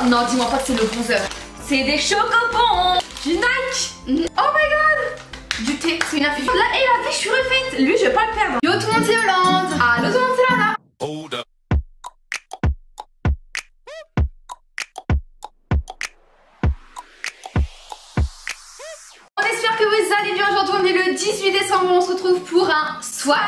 Non, dis-moi pas que c'est le bronzer. C'est des chocobons. Du Nike. Oh my god. Du thé, c'est une infusion. Là, et la vie, je suis refaite. Lui, je vais pas le perdre. Yo tout le monde, c'est Hollande. Allo tout le monde, c'est Lana. Hold up. Que vous allez bien. Aujourd'hui on est le 18 décembre, on se retrouve pour un swap.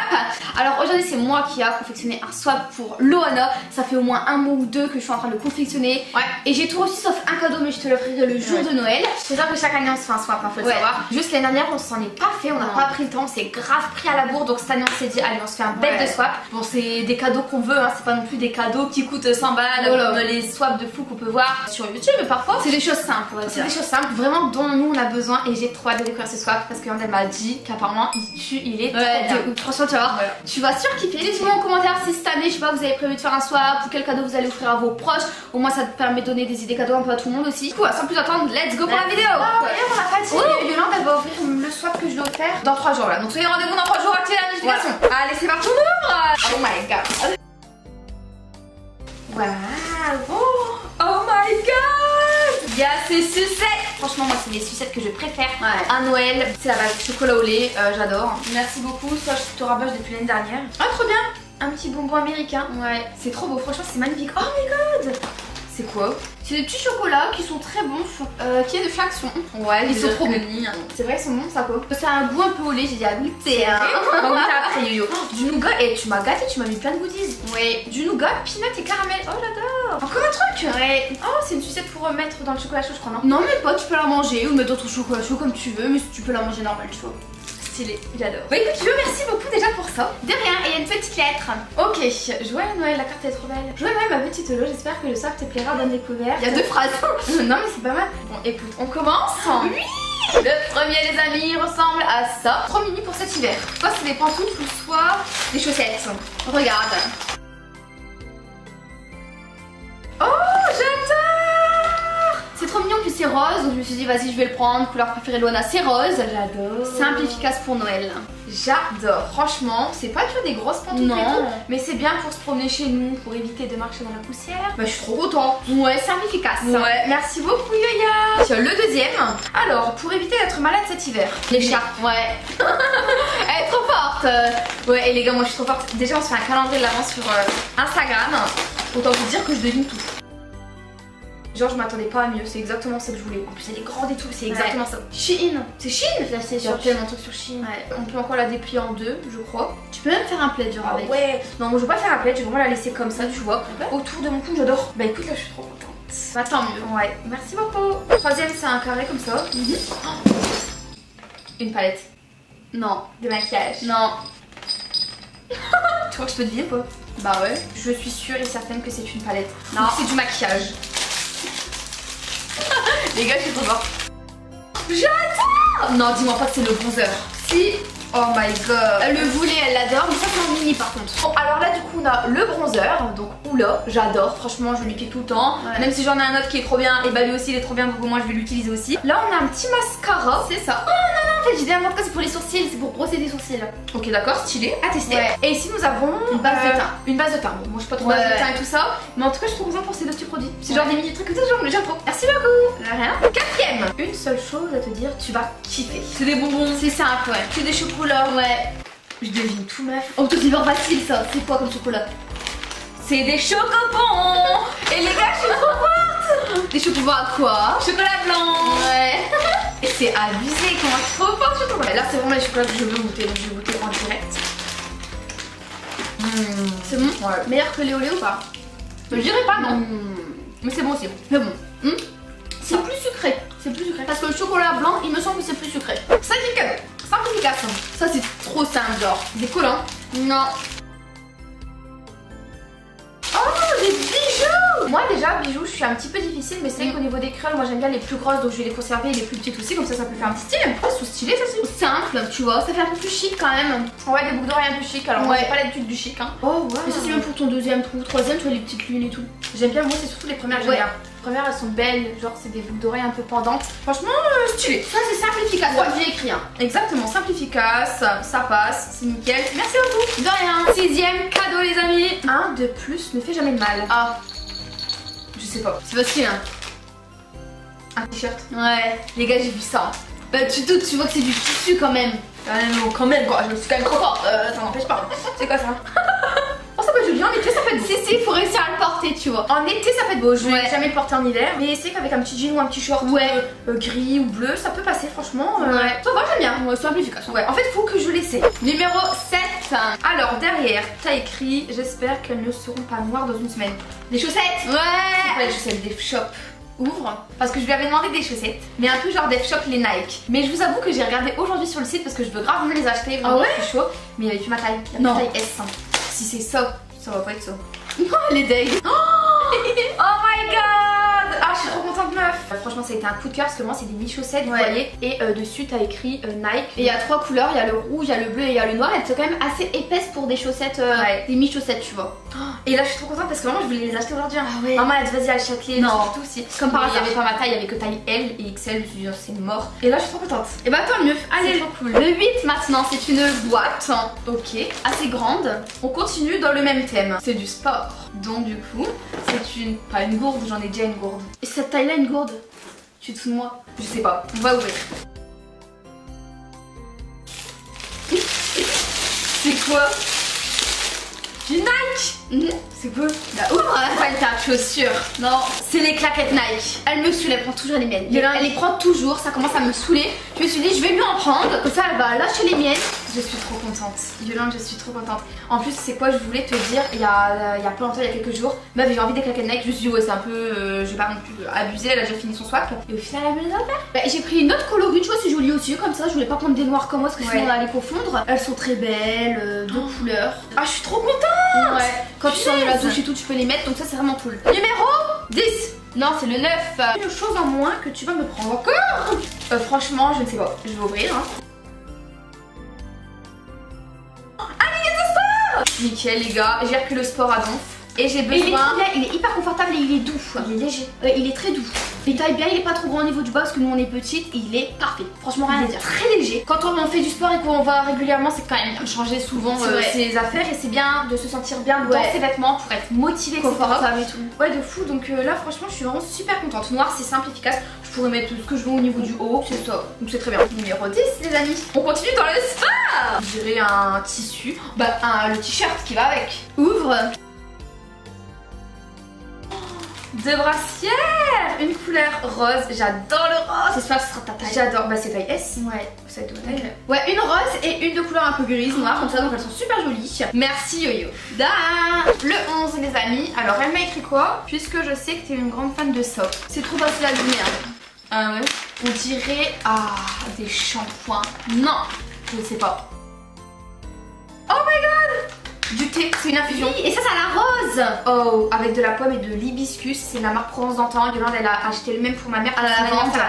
Alors aujourd'hui c'est moi qui a confectionné un swap pour Loana. Ça fait au moins un mois ou deux que je suis en train de le confectionner. Ouais. Et j'ai tout reçu sauf un cadeau, mais je te l'offrirai le jour de Noël. C'est sûr que chaque année on se fait un swap, hein, faut le savoir. Juste l'année dernière on s'en est pas fait, on n'a pas pris le temps, c'est grave pris à la bourre. Donc cette année on s'est dit allez on se fait un bête de swap. Bon c'est des cadeaux qu'on veut, hein, c'est pas non plus des cadeaux qui coûtent 100 balles comme les swaps de fou qu'on peut voir sur YouTube. Mais parfois c'est des choses simples, c'est des choses simples vraiment dont nous on a besoin. Et j'ai trop hâte de découvrir ce swap parce qu'elle m'a dit qu'apparemment il est trop bien. Franchement tu vois, tu vas surkiffer. Dites-moi en commentaire si cette année je sais pas vous avez prévu de faire un swap ou quel cadeau vous allez offrir à vos proches. Au moins ça te permet de donner des idées cadeaux un peu à tout le monde aussi. Du coup sans plus attendre, let's go pour la vidéo. D'ailleurs on a pas dit, Yolande elle va ouvrir le swap que je dois faire dans 3 jours là. Donc soyez rendez-vous dans 3 jours, activez la notification. Allez c'est parti, on ouvre. Oh my god. Wow. Oh my god. Il y a ces sucettes. Franchement moi c'est les sucettes que je préfère à Noël. C'est la vague chocolat au lait, j'adore. Merci beaucoup, ça je te rabâche depuis l'année dernière. Ah trop bien. Un petit bonbon américain. Ouais, c'est trop beau, franchement c'est magnifique. Oh my god. C'est quoi? C'est des petits chocolats qui sont très bons, qui est de Flaxon. Ouais, ils sont trop bons. C'est vrai, ils sont bons, ça quoi. C'est un goût un peu au lait, j'ai dit à goûter. On va goûter après, yo-yo. Du nougat, et tu m'as gâté, tu m'as mis plein de goodies. Ouais, du nougat, peanut et caramel. Oh j'adore. Encore un truc. Ouais. Oh, c'est une sucette pour mettre dans le chocolat chaud, je crois, non? Non, mais pas, tu peux la manger ou mettre dans ton chocolat chaud comme tu veux, mais tu peux la manger normal, tu vois. Stylé, j'adore. Bah écoute, merci beaucoup déjà pour ça. De rien, et il y a une petite lettre. Ok, joyeux Noël, la carte est trop belle. Joyeux Noël ma petite Lo, j'espère que le swap te plaira, bonne découverte. Il y a 2 phrases. Non mais c'est pas mal. Bon écoute, on commence. Oui. Le premier les amis ressemble à ça. Trop mini pour cet hiver. Soit c'est des pantoufles, soit des chaussettes. Regarde. Oh j'adore. C'est trop mignon, puis c'est rose, donc je me suis dit vas-y je vais le prendre, couleur préférée de Loana c'est rose. J'adore. Simple, efficace pour Noël. J'adore, franchement, c'est pas que des grosses pantoufles et tout, mais c'est bien pour se promener chez nous, pour éviter de marcher dans la poussière. Bah je suis trop contente. Ouais, simple, efficace. Ouais, merci beaucoup Yoya. Tiens, le deuxième. Alors, pour éviter d'être malade cet hiver. L'écharpe, ouais. Elle est trop forte. Ouais, et les gars, moi je suis trop forte. Déjà on se fait un calendrier de l'avance sur Instagram. Autant vous dire que je devine tout. Genre je m'attendais pas à mieux, c'est exactement ça que je voulais. En plus elle est grande et tout, c'est exactement ça. Shein. C'est Shein. Là c'est sur tellement de trucs sur Shein. Ouais. On peut encore la déplier en 2 je crois. Tu peux même faire un plaid genre avec. Ouais. Non moi je veux pas faire un plaid, je vais vraiment la laisser comme ça tu vois. Autour de mon cou, j'adore. Bah écoute là je suis trop contente. Bah tant mieux. Ouais, merci beaucoup. Troisième c'est un carré comme ça. Une palette. Non. De maquillage. Non. Tu crois que je peux deviner quoi? Bah ouais. Je suis sûre et certaine que c'est une palette. Non. C'est du maquillage. Les gars, je suis trop forte. J'adore. Non, dis-moi pas que c'est le bronzer. Si. Oh my god. Elle le voulait, elle l'adore, mais ça c'est en mini par contre. Bon, alors là du coup on a le bronzer, donc oula, j'adore, franchement je lui pique tout le temps. Même si j'en ai un autre qui est trop bien, et bah lui aussi il est trop bien, donc au moins je vais l'utiliser aussi. Là on a un petit mascara. C'est ça. Oh non, en fait j'ai dit n'importe quoi, c'est pour les sourcils, c'est pour brosser des sourcils. Ok d'accord, stylé, à tester. Et ici nous avons une base de teint. Une base de teint, bon moi je suis pas trop base de teint et tout ça, mais en tout cas je suis trop contente pour ces 2 petits produits. C'est genre des mini trucs comme ça, genre j'aime trop. Merci beaucoup. De rien. Quatrième, une seule chose à te dire, tu vas kiffer. C'est des bonbons. C'est simple, ouais. C'est des chocolats. Ouais. Je devine tout meuf. Oh c'est hyper facile ça. C'est quoi comme chocolat? C'est des chocobons. Et les gars je suis trop forte. Des chocobons à quoi? Chocolat blanc. Ouais. Et c'est abusé, comment je suis trop forte chocolat. Là c'est vraiment les chocolats que je veux goûter, donc je vais goûter en direct. C'est bon? Ouais. Meilleur que les Olé ou pas? Je dirais pas non. Mais c'est bon aussi. C'est bon. C'est plus sucré. C'est plus sucré. Parce que le chocolat blanc, il me semble que c'est plus sucré. Ça c'est cadeau. Simple, efficace. Ça c'est trop simple, genre. Des collants. Non. Oh, des bijoux. Moi déjà, bijoux, je suis un petit peu difficile, mais c'est vrai qu'au niveau des créoles, moi j'aime bien les plus grosses, donc je vais les conserver et les plus petites aussi, comme ça peut faire un petit style. Oh, c'est stylé ça, c'est simple, tu vois, ça fait un peu plus chic quand même. Ouais, des boucles d'oreilles un peu chic, alors moi j'ai pas l'habitude du chic. Hein. Oh ouais. Mais ça c'est même pour ton deuxième trou, troisième, tu vois les petites lunes et tout. J'aime bien, moi c'est surtout les premières, j'aime bien. Les premières elles sont belles, genre c'est des boucles d'oreilles un peu pendantes. Franchement, stylé. Ça c'est simple, efficace, comme j'ai écrit. Hein. Exactement, simple, efficace, ça passe, c'est nickel. Merci beaucoup. De rien. 6ème cadeau les amis. Un de plus ne fait jamais de mal. Ah. Je sais pas. C'est facile hein. Un t-shirt. Ouais. Les gars, j'ai vu ça. Bah tu doutes, tu vois que c'est du tissu quand même. Quand même quoi, je suis quand même trop forte, ça n'empêche pas. C'est quoi ça? Oh ça peut être joli, en été ça peut être beau. Si, il faut réussir à le porter tu vois. En été ça peut être beau, je vais jamais le porter en hiver. Mais c'est qu'avec un petit jean ou un petit short gris ou bleu, ça peut passer franchement. Ouais. Ça va, j'aime bien. Ouais, c'est un peu efficace. Ouais, en fait faut que je l'essaie. Numéro 7. Alors derrière, t'as écrit, j'espère qu'elles ne seront pas noires dans une semaine. Des chaussettes. Ouais. C'est pas des chaussettes, des Shop. Ouvre parce que je lui avais demandé des chaussettes mais un peu genre Def Shop les Nike, mais je vous avoue que j'ai regardé aujourd'hui sur le site parce que je veux grave me les acheter, vraiment. Ah ouais, c'est chaud, mais il y avait plus ma taille, il y a ma taille S. Si c'est ça, ça va pas être ça. Oh les days. Oh my god. Ah je suis trop contente meuf. Franchement ça a été un coup de cœur parce que moi c'est des mi-chaussettes vous voyez. Et dessus t'as écrit Nike. Et il y a 3 couleurs, il y a le rouge, il y a le bleu et il y a le noir. Elles sont quand même assez épaisses pour des chaussettes, des mi-chaussettes tu vois. Et là je suis trop contente parce que vraiment je voulais les acheter aujourd'hui. Ah ouais. Maman elle a dit vas-y achète-les. Non tout aussi. Comme par hasard. Il y avait pas ma taille, il y avait que taille L et XL, je me suis dit c'est mort. Et là je suis trop contente. Et bah tant mieux. Allez, trop cool. Le 8 maintenant c'est une boîte. Ok. Assez grande. On continue dans le même thème. C'est du sport. Donc du coup c'est une... pas une gourde, j'en ai déjà une gourde. Et cette taille là une gourde? Tu te fous de moi? Je sais pas, on va ouvrir. C'est quoi? Du Nike. C'est quoi? Bah ouvre. C'est pas une paire de chaussures. Non. C'est les claquettes Nike. Elle me saoule, elle prend toujours les miennes. Elle les prend toujours, ça commence à me saouler. Je me suis dit je vais lui en prendre, comme ça elle va lâcher les miennes. Je suis trop contente. Yolande, je suis trop contente. En plus, c'est quoi, je voulais te dire, il y a pas longtemps, il y a quelques jours, meuf, j'ai envie des claquettes Nike. Je me suis dit, ouais, c'est un peu. Je vais pas non plus abuser, elle a déjà fini son swap. Et au final, elle me les a fait. Bah, j'ai pris une autre colorine, tu vois, c'est joli aussi, comme ça. Je voulais pas prendre des noirs comme moi parce que sinon on allait confondre. Elles sont très belles, de couleurs. Ah, je suis trop contente! Ouais, quand tu sors de la douche et tout, tu peux les mettre, donc ça, c'est vraiment cool. Numéro 10. Non, c'est le 9. Une chose en moins que tu vas me prendre encore. Franchement, je ne sais pas. Je vais ouvrir. Hein. Nickel les gars, j'ai repris le sport à donf et j'ai besoin. Il est hyper confortable et il est doux. Il est léger. Il est très doux. Il taille bien, il est pas trop grand au niveau du bas parce que nous on est petite. Il est parfait. Franchement rien à dire. Très léger. Quand on fait du sport et qu'on va régulièrement, c'est quand même bien de changer souvent ses affaires et c'est bien de se sentir bien dans ses vêtements pour être motivé, confortable et tout. Ouais de fou. Donc là franchement je suis vraiment super contente. Noir c'est simple, efficace. Je pourrais mettre tout ce que je veux au niveau du haut. C'est ça. Donc c'est très bien. Numéro 10 les amis. On continue dans le sport. Je dirais un tissu. Bah le t-shirt qui va avec. Ouvre. Deux brassières, une couleur rose, j'adore le rose. J'espère que ce sera ta taille. J'adore, bah c'est taille S. Ouais, ça va être ma taille. Ouais, une rose et une de couleur un peu grise, noire comme ça, donc elles sont super jolies. Merci Yo-Yo. Le 11 les amis, alors elle m'a écrit quoi? Puisque je sais que t'es une grande fan de soap. C'est trop facile à deviner hein. Ah ouais. On dirait des shampoings. Non, je sais pas. Oh my god! Du thé, c'est une infusion. Oui, et ça, c'est la rose. Oh, avec de la pomme et de l'hibiscus. C'est la marque Provence d'antan. Yolande, elle a acheté le même pour ma mère à la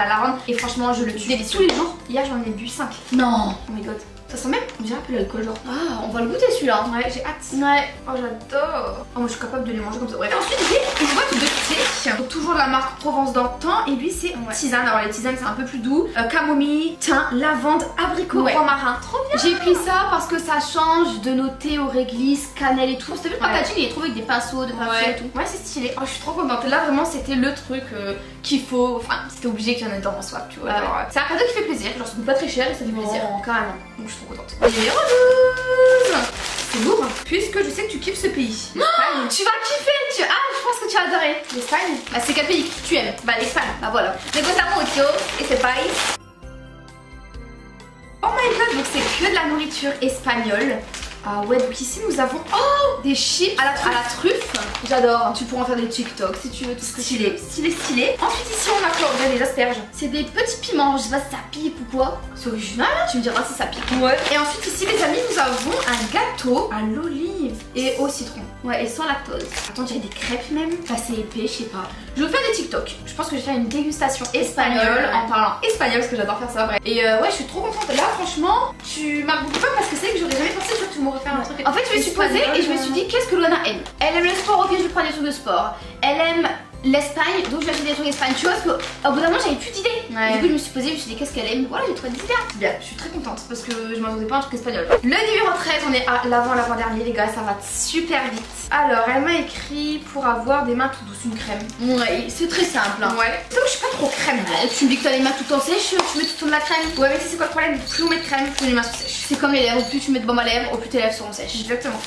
lavande. Et franchement, je le tue tous les jours. Hier, j'en ai bu 5. Non. Oh my god. Ça sent même, on dirait un peu l'alcool genre. Ah, on va le goûter celui-là. Ouais, j'ai hâte. Ouais. Oh, j'adore. Oh, moi, je suis capable de les manger comme ça. Bref. Ensuite, j'ai une boîte de thé. Donc, toujours la marque Provence d'antan. Et lui, c'est tisane. Alors, les tisanes, c'est un peu plus doux. Camomille, thym, lavande, abricot, romarin. Trop bien. J'ai pris ça parce que ça change de nos thés aux réglisses, cannelle et tout. C'était vu le packaging, il est trouvé avec des pinceaux, de peinture et tout. Ouais, c'est stylé. Oh, je suis trop contente. Là, vraiment, c'était le truc qu'il faut. Enfin, c'était obligé qu'il y en ait dans mon swap, tu vois. C'est un cadeau qui fait plaisir. Genre, ça coûte pas très cher et ça fait plaisir. Carrément. Donc, je suis trop contente. Numéro 12. C'est lourd, puisque je sais que tu kiffes ce pays. Oh, tu vas kiffer. Je pense que tu vas adorer. L'Espagne. Bah, c'est quel pays que tu aimes? Bah, l'Espagne. Bah, voilà. Negociamo mucho et c'est país. Oh my god, donc c'est que de la nourriture espagnole. Ah ouais, donc ici nous avons des chips à la truffe. J'adore. Tu pourras en faire des TikTok si tu veux, tout stylé. Stylé. Ensuite ici on a quoi? On a des asperges. C'est des petits piments, je sais pas si ça pique ou quoi. C'est original, tu me diras si ça pique. Ouais. Et ensuite ici les amis nous avons un gâteau à l'olive et au citron. Ouais, et sans lactose. Attends, il y a des crêpes même. Enfin c'est épais, je sais pas. Je vais faire des TikTok. Je pense que je vais faire une dégustation espagnole en parlant espagnol parce que j'adore faire ça. Bref. Et ouais, je suis trop contente. Là franchement, tu m'as beaucoup peur parce que c'est que j'aurais jamais pensé que tu m'aurais fait un truc. En fait, je me suis posée et je me suis dit qu'est-ce que Luana aime. Elle aime le sport, ok, je lui prends des trucs de sport. Elle aime l'Espagne, donc je vais acheter des trucs Espagne, tu vois, parce qu'au bout d'un moment j'avais plus d'idées. Ouais. Du coup je me suis posée, je me suis dit qu'est-ce qu'elle aime, voilà j'ai trouvé des idées. Bien, je suis très contente parce que je m'attendais pas à un truc espagnol. Le numéro 13, on est à l'avant-dernier les gars, ça va super vite. Alors elle m'a écrit pour avoir des mains tout douces, une crème. Ouais, c'est très simple. Hein. Ouais. C'est que je suis pas trop crème. Tu me dis que t'as les mains tout en sèche, tu mets tout de la crème. Ouais mais c'est quoi le problème? Plus on met de crème, plus les mains sont sèches. C'est comme les lèvres, plus tu mets de baume à lèvres, au plus tes lèvres seront sèches. Exactement.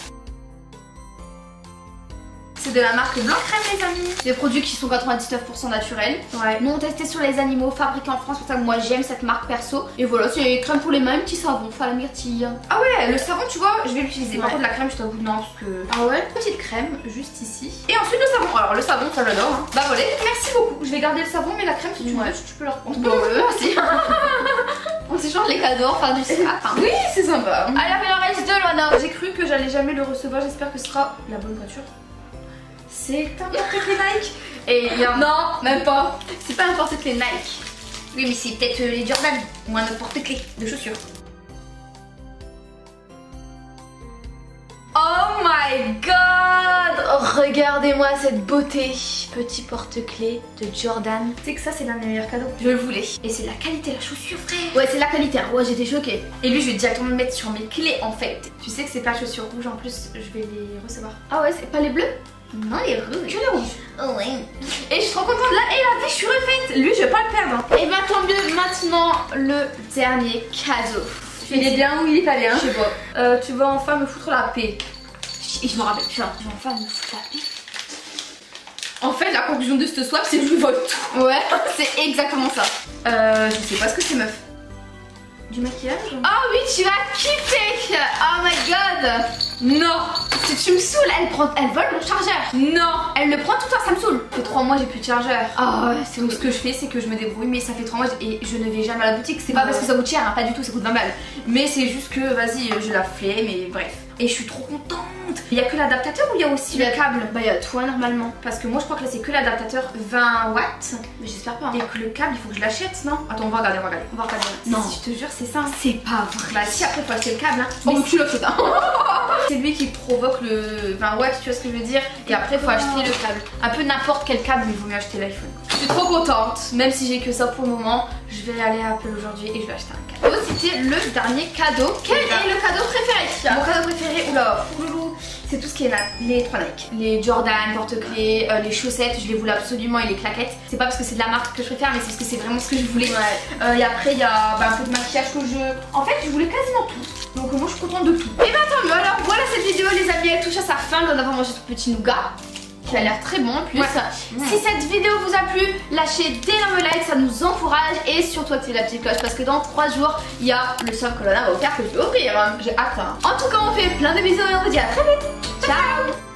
C'est de la marque Blanc Crème les amis. Des produits qui sont 99% naturels. Ouais. Non testés sur les animaux, fabriqués en France, pour ça que moi j'aime cette marque perso. Et voilà, c'est crème pour les mains, petit savon, enfin la myrtille. Ah ouais, le savon tu vois, je vais l'utiliser. Ouais. Par contre la crème je t'avoue non parce que... Ah ouais? Petite crème juste ici. Et ensuite le savon. Alors le savon ça j'adore. Hein. Bah voilà, merci beaucoup. Je vais garder le savon mais la crème si tu veux, tu peux la reprendre. Bon ouais, merci. On s'échange les cadeaux, enfin du sapin. Oui c'est sympa. Alors il en reste deux Loana. J'ai cru que j'allais jamais le recevoir, j'espère que ce sera la bonne voiture. C'est un porte-clés Nike. Et il y a... Non, même pas. C'est pas un porte-clés Nike. Oui mais c'est peut-être les Jordan ou un autre porte-clés de chaussures. Oh my god! Regardez-moi cette beauté. Petit porte-clés de Jordan. Tu sais que ça c'est l'un des meilleurs cadeaux. Je le voulais. Et c'est de la qualité la chaussure frère. Ouais c'est la qualité, ouais j'étais choquée. Et lui je vais directement le mettre sur mes clés en fait. Tu sais que c'est pas chaussures rouges en plus, je vais les recevoir. Ah ouais c'est pas les bleus? Non les rouges. Que les rouges. Oh ouais. Et je suis trop contente là, et la vie je suis refaite. Lui je vais pas le perdre. Et bah tant mieux, maintenant le dernier cadeau. Il est bien ou il est pas bien? Je sais pas. Tu vas enfin me foutre la paix. Et je me rappelle plus, je vais enfin me foutre la paix. En fait la conclusion de ce swap c'est que je lui vole tout. Ouais, c'est exactement ça. Je sais pas ce que c'est meuf. Du maquillage? Ah oui, tu vas kiffer. Oh my god. Non. Tu me saoules, elle vole mon chargeur. Non. Elle le prend tout le temps, ça me saoule. Ça fait 3 mois j'ai plus de chargeur. Ah ouais, c'est Donc ce que je fais c'est que je me débrouille, mais ça fait 3 mois et je ne vais jamais à la boutique. C'est pas parce que ça coûte cher, hein, pas du tout, ça coûte 20 balles. Mais c'est juste que vas-y, je la flemme et bref. Et je suis trop contente. Il y a que l'adaptateur ou il y a aussi le câble? Bah il y a tout normalement. Parce que moi je crois que là c'est que l'adaptateur 20 watts. Mais j'espère pas. Et que le câble il faut que je l'achète, non? Attends on va regarder, On va regarder. Non. Si, je te jure c'est ça. C'est pas vrai. Bah si après faut acheter le câble hein. Oh tu l'as fait hein. C'est lui qui provoque le 20 watts, tu vois ce que je veux dire. Et après il faut acheter le câble. Un peu n'importe quel câble, mais il vaut mieux acheter l'iPhone. Je suis trop contente, même si j'ai que ça pour le moment. Je vais aller à Apple aujourd'hui et je vais acheter un câble. Oh c'était le dernier cadeau. Quel est le cadeau préféré? Mon cadeau préféré, oula, loulou, c'est tout ce qui est les 3 Nike. Les Jordan, porte-clés, les chaussettes, je les voulais absolument et les claquettes. C'est pas parce que c'est de la marque que je préfère, mais c'est parce que c'est vraiment ce que je voulais. Ouais. Et après il y a un peu de maquillage que En fait je voulais quasiment tout. Donc moi je suis contente de tout. Et bah tant mieux, alors voilà cette vidéo les amis, elle touche à sa fin. Nous avons mangé ce petit nougat qui a l'air très bon en plus. Si cette vidéo vous a plu, lâchez d'énormes likes, ça nous encourage. Et surtout activez la petite cloche parce que dans 3 jours il y a le sub que Loana va offrir que je vais ouvrir. J'ai hâte hein. En tout cas on fait plein de bisous et on vous dit à très vite. Ciao.